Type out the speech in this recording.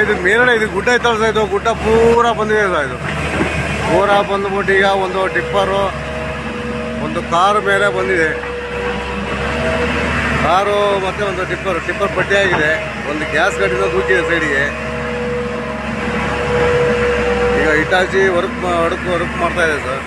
ಇದು ಮೇಲ್ಗಡೆ ಇದು ಗುಡ್ಡ ಐತಲ್ಲ ಸರ್, ಇದು ಗುಡ್ಡ ಪೂರಾ ಬಂದಿದೆ ಸರ್. ಇದು ಪೂರಾ ಬಂದ್ಬಿಟ್ಟು ಈಗ ಒಂದು ಟಿಪ್ಪರು ಒಂದು ಕಾರು ಮೇಲೆ ಬಂದಿದೆ. ಕಾರು ಮತ್ತೆ ಒಂದು ಟಿಪ್ಪರ್ ಪಟ್ಟಿ ಆಗಿದೆ. ಒಂದು ಗ್ಯಾಸ್ ಗಾಡಿನ ದೂಕಿದೆ ಸೈಡಿಗೆ. ಈಗ ಹಿಟಾಚಿ ವರ್ಕ್ ಮಾಡ್ತಾ ಇದೆ ಸರ್.